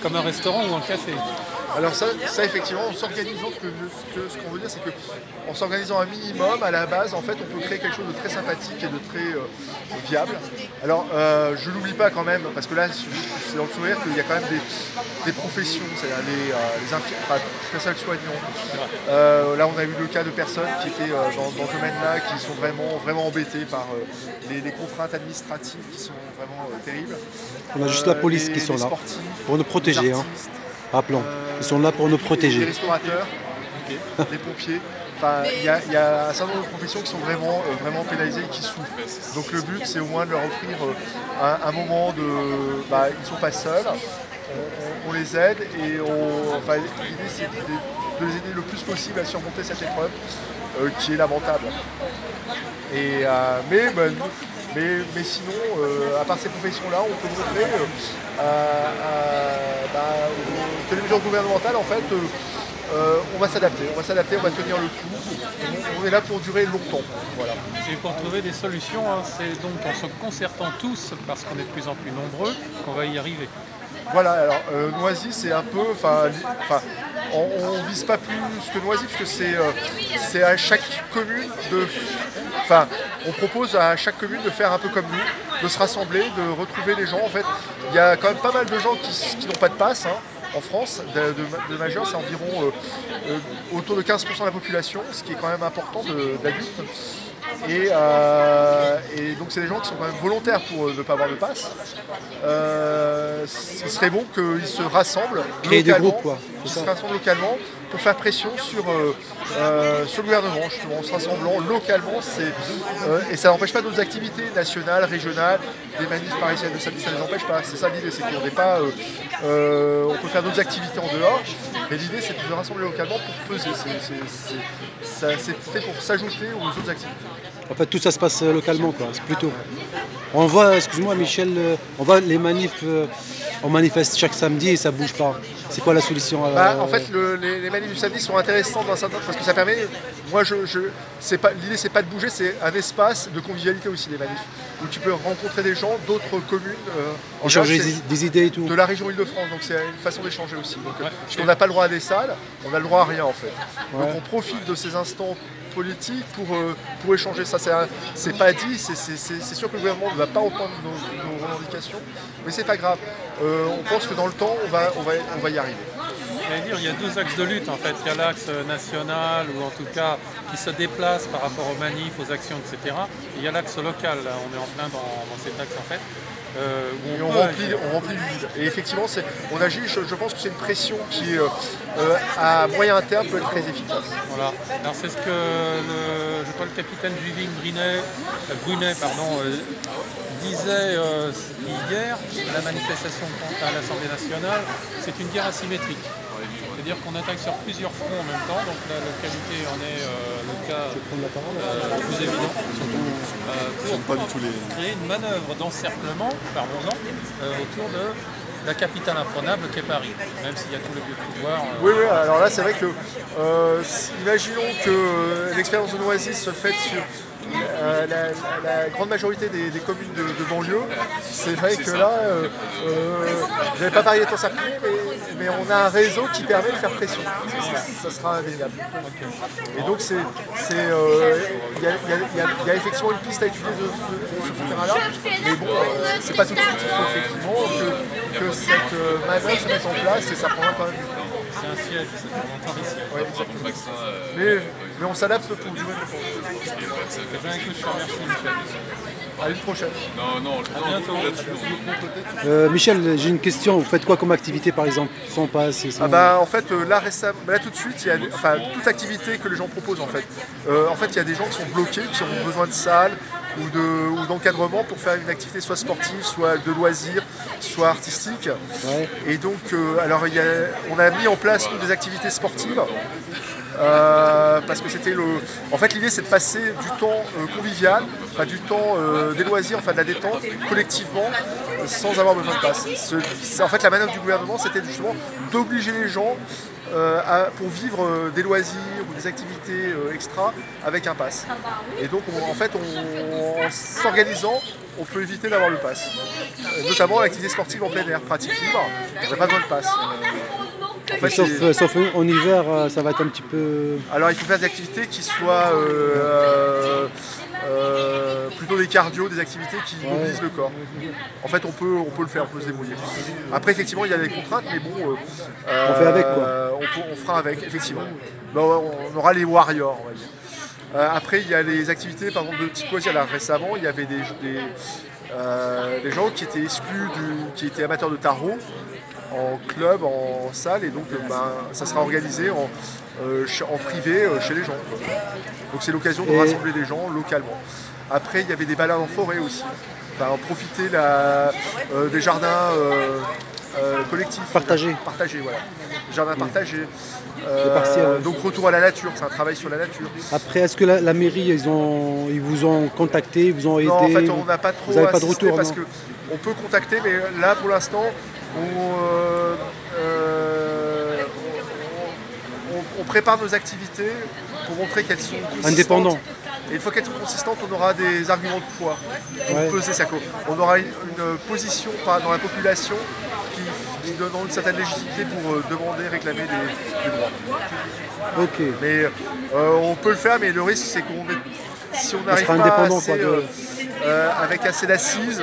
comme un restaurant ou un café. Alors ça effectivement, en s'organisant, ce qu'on veut dire, c'est qu'en s'organisant un minimum, à la base, en fait, on peut créer quelque chose de très sympathique et de très viable. Alors, je l'oublie pas quand même, parce que là, c'est dans le sourire qu'il y a quand même des professions, c'est-à-dire les infirmiers, enfin, personnels soignants. Là, on a eu le cas de personnes qui étaient dans ce domaine-là, qui sont vraiment embêtées par les contraintes administratives qui sont vraiment terribles. On a juste la police qui sont là sportifs, pour nous protéger. Rappelons, ils sont là pour nous protéger. Les restaurateurs, les pompiers. Enfin, il y a un certain nombre de professions qui sont vraiment pénalisées et qui souffrent. Donc le but, c'est au moins de leur offrir un moment de... ils ne sont pas seuls, on les aide et l'idée, c'est de les aider le plus possible à surmonter cette épreuve qui est lamentable. Mais sinon, à part ces professions-là, on peut montrer que les mesures gouvernementales, en fait, on va s'adapter, on va tenir le coup. On est là pour durer longtemps. Voilà. Et pour trouver des solutions, c'est donc en se concertant tous, parce qu'on est de plus en plus nombreux, qu'on va y arriver. Voilà, alors Noisy, c'est un peu, on vise pas plus que Noisy, parce que c'est à chaque commune on propose à chaque commune de faire un peu comme nous, de se rassembler, de retrouver les gens. En fait, il y a quand même pas mal de gens qui n'ont pas de passe. En France, de majeurs, c'est environ autour de 15% de la population, ce qui est quand même important d'adultes. Et donc c'est des gens qui sont quand même volontaires pour ne pas avoir de passe. Ce serait bon qu'ils se rassemblent localement pour faire pression sur le gouvernement, justement, en se rassemblant localement. Et ça n'empêche pas d'autres activités nationales, régionales, des manifs parisiennes, ça ne les empêche pas. C'est ça l'idée, c'est qu'on n'est pas... on peut faire d'autres activités en dehors, mais l'idée c'est de se rassembler localement pour peser. C'est fait pour s'ajouter aux autres activités. En fait, tout ça se passe localement, quoi. C'est plutôt. On voit, excuse-moi Michel, on voit les manifs, on manifeste chaque samedi et ça bouge pas. C'est quoi la solution En fait, les manifs du samedi sont intéressantes dans un certain parce que ça permet. Moi, l'idée, c'est pas de bouger, c'est un espace de convivialité aussi, les manifs, où tu peux rencontrer des gens d'autres communes. Échanger des idées et tout. De la région Île-de-France, donc c'est une façon d'échanger aussi. Puisqu'on n'a pas le droit à des salles, on a le droit à rien en fait. Ouais. Donc on profite de ces instants politiques pour échanger. Ça, c'est pas dit, c'est sûr que le gouvernement ne va pas entendre nos revendications, mais c'est pas grave. On pense que dans le temps, on va y arriver. Il y a deux axes de lutte en fait. Il y a l'axe national, ou en tout cas qui se déplace par rapport aux manifs, aux actions, etc. Et il y a l'axe local, là. On est en plein dans cet axe en fait. On remplit le vide. Et effectivement, on agit, je pense que c'est une pression qui, à moyen terme, peut être très efficace. Voilà. Alors c'est ce que le capitaine Juvin Brunet disait hier à la manifestation à l'Assemblée nationale. C'est une guerre asymétrique. C'est-à-dire qu'on attaque sur plusieurs fronts en même temps, donc la localité en est le cas le plus évident, pour créer une manœuvre d'encerclement, parlons-en, autour de la capitale imprenable qu'est Paris, même s'il y a tout le lieu de pouvoir. Oui, alors là c'est vrai que, imaginons que l'expérience de Noisy se fait sur la grande majorité des communes de banlieue. C'est vrai que là, je n'avais pas parié tant ça mais on a un réseau qui permet de faire pression. Ça sera indéniable. Et donc il y a effectivement une piste à étudier de ce terrain-là, mais bon, c'est pas tout de suite. Il faut effectivement que cette manœuvre se mette en place et ça prendra quand même du temps. C'est un siège, c'est un temps d'ici. Oui, exactement. Mais on s'adapte pour du même temps. Je te remercie, Michel. À une prochaine. À bientôt. Michel, j'ai une question. Vous faites quoi comme activité par exemple? Sans passe En fait, là tout de suite, il y a toute activité que les gens proposent en fait. Il y a des gens qui sont bloqués, qui ont besoin de salles ou d'encadrement pour faire une activité soit sportive, soit de loisirs, soit artistique. Ouais. Et donc, on a mis en place des activités sportives. Parce que c'était En fait, l'idée c'est de passer du temps convivial, du temps des loisirs, de la détente, collectivement, sans avoir besoin de passe. En fait, la manœuvre du gouvernement, c'était justement d'obliger les gens pour vivre des loisirs ou des activités extra avec un pass. Et donc, en s'organisant, on peut éviter d'avoir le pass. Notamment l'activité sportive en plein air, pratique libre, on n'a pas besoin de pass. En fait, sauf en hiver, ça va être un petit peu... Alors il faut faire des activités qui soient plutôt des cardio, des activités qui mobilisent le corps. En fait, on peut le faire, on peut se débrouiller. Après, effectivement, il y a des contraintes, mais bon... on fait avec, quoi. On fera avec, effectivement. Bon, on aura les warriors, on va dire. Après, il y a les activités, par exemple, de type loisir. Là, récemment, il y avait des gens qui étaient exclus, qui étaient amateurs de tarot, en club, en salle, et donc ça sera organisé en privé chez les gens. Donc c'est l'occasion de rassembler des gens localement. Après, il y avait des balades en forêt aussi. Enfin, profiter des jardins collectifs. Partagés. Partagés, voilà. Jardins partagés. Donc retour à la nature, c'est un travail sur la nature. Après, est-ce que la mairie, ils vous ont contacté, ils vous ont aidé? Non, en fait, on n'a pas trop pas de retour, parce qu'on peut contacter, mais là, pour l'instant, on prépare nos activités pour montrer qu'elles sont consistantes. Indépendants. Et une fois qu'elles sont consistantes, on aura des arguments de poids pour peser ça. On aura une position dans la population qui donnera une certaine légitimité pour demander, réclamer des droits. Ok. Mais on peut le faire, mais le risque c'est si on n'arrive pas avec assez d'assises,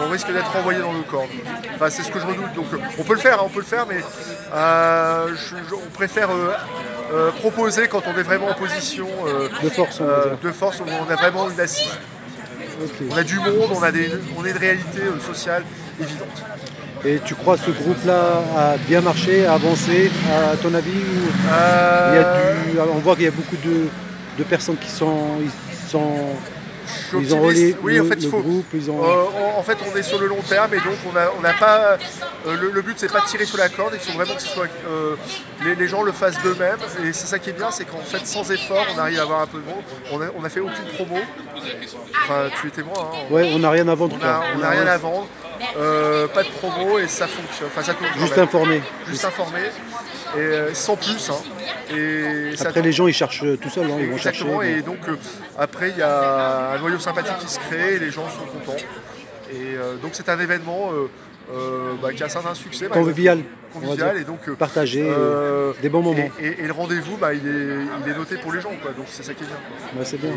on risque d'être renvoyé dans le corps. Enfin, c'est ce que je redoute. Donc on peut le faire, mais on préfère proposer quand on est vraiment en position de force, où on a vraiment une assise. Okay. On a du monde, on est une réalité sociale évidente. Et tu crois que ce groupe-là a bien marché, a avancé, à ton avis on voit qu'il y a beaucoup de personnes qui ils ont relié le groupe. En fait, on est sur le long terme et donc on n'a pas. Le but, c'est pas de tirer sur la corde. Il faut vraiment que les gens le fassent d'eux-mêmes. Et c'est ça qui est bien, c'est qu'en fait, sans effort, on arrive à avoir un peu de monde. On n'a fait aucune promo. Enfin, tu es témoin. Ouais, on n'a rien à vendre. On n'a rien à vendre. Pas de promo et ça fonctionne. Enfin, ça tourne. Juste informé. Juste informé. Et sans plus. Et après, les gens ils cherchent tout seuls. Ils vont chercher. Et donc après, il y a un noyau sympathique qui se crée et les gens sont contents. Et donc c'est un événement qui a un certain succès. Convivial. Et donc partager des bons moments. Et le rendez-vous, il est noté pour les gens, quoi. Donc c'est ça qui est bien. Ouais, c'est bien.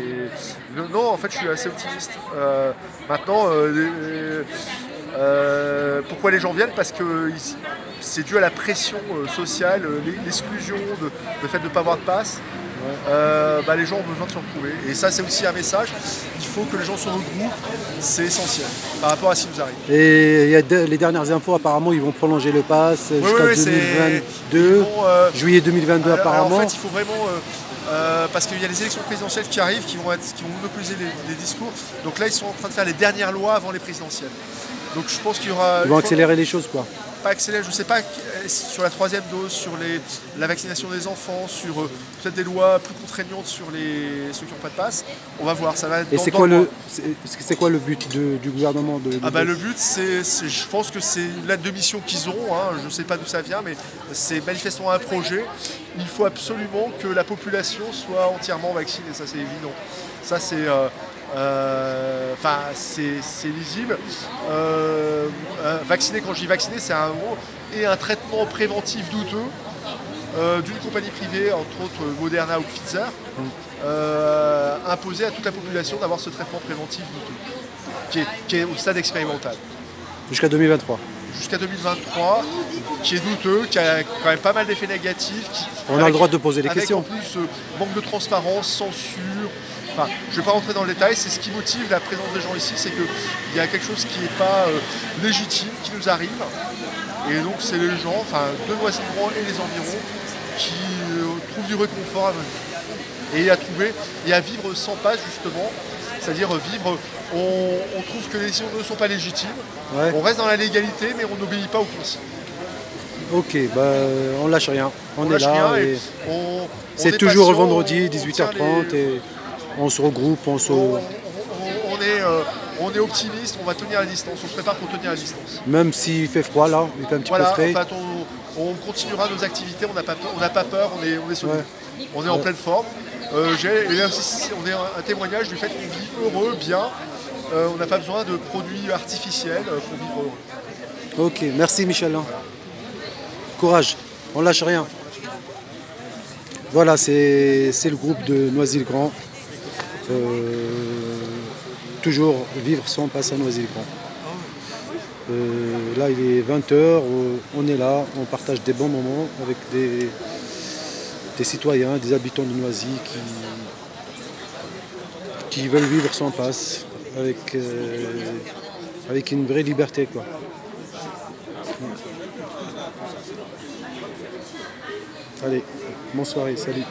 Non, en fait, je suis assez optimiste. Maintenant, pourquoi les gens viennent? Parce que c'est dû à la pression sociale, l'exclusion, le fait de ne pas avoir de passe. Les gens ont besoin de se retrouver. Et ça, c'est aussi un message. Il faut que les gens se regroupent. C'est essentiel par rapport à ce qui nous arrive. Et il y a les dernières infos, apparemment, ils vont prolonger le pass jusqu'à 2022, juillet 2022 apparemment. En fait, il faut vraiment... parce qu'il y a les élections présidentielles qui arrivent, qui vont monopoliser les discours. Donc là, ils sont en train de faire les dernières lois avant les présidentielles. Donc je pense qu'il y aura... Ils vont accélérer les choses, quoi. Pas accélérer, je ne sais pas, sur la 3e dose, sur la vaccination des enfants, sur peut-être des lois plus contraignantes sur ceux qui n'ont pas de passe. On va voir, ça va être... Et c'est quoi le but du gouvernement le but, je pense que c'est une lettre de mission qu'ils ont, je ne sais pas d'où ça vient, mais c'est manifestement un projet. Il faut absolument que la population soit entièrement vaccinée, ça c'est évident. Ça c'est... c'est lisible. Vacciner, quand je dis vacciner, c'est un mot, et un traitement préventif douteux d'une compagnie privée, entre autres Moderna ou Pfizer, imposer à toute la population d'avoir ce traitement préventif douteux, qui est au stade expérimental. Jusqu'à 2023. Jusqu'à 2023, qui est douteux, qui a quand même pas mal d'effets négatifs. On a le droit de poser des questions. En plus, manque de transparence, censure. Enfin, je ne vais pas rentrer dans le détail, c'est ce qui motive la présence des gens ici, c'est qu'il y a quelque chose qui n'est pas légitime, qui nous arrive. Et donc c'est les gens, de Noisy-le-Grand et les environs, qui trouvent du réconfort à venir. Et à vivre sans passe, justement. C'est-à-dire vivre, on trouve que les décisions ne sont pas légitimes, on reste dans la légalité, mais on n'obéit pas aux consignes. Ok, on lâche rien, on est là. C'est toujours le vendredi, 18h30, et on se regroupe, on est optimiste, on va tenir la distance, on se prépare pour tenir la distance. Même s'il fait froid là, il fait un petit Voilà, peu frais. en fait, on continuera nos activités, on n'a pas peur, on est solide. Ouais. On est en pleine forme. On est un témoignage du fait qu'on vit heureux, bien. On n'a pas besoin de produits artificiels pour vivre heureux. Ok, merci Michel. Courage, on lâche rien. Voilà, c'est le groupe de Noisy-le-Grand. Toujours vivre sans passe à Noisy-le-Grand. Là, il est 20h, on est là, on partage des bons moments avec des citoyens, des habitants de Noisy qui veulent vivre sans passe, avec une vraie liberté, quoi. Allez, bonne soirée, salut.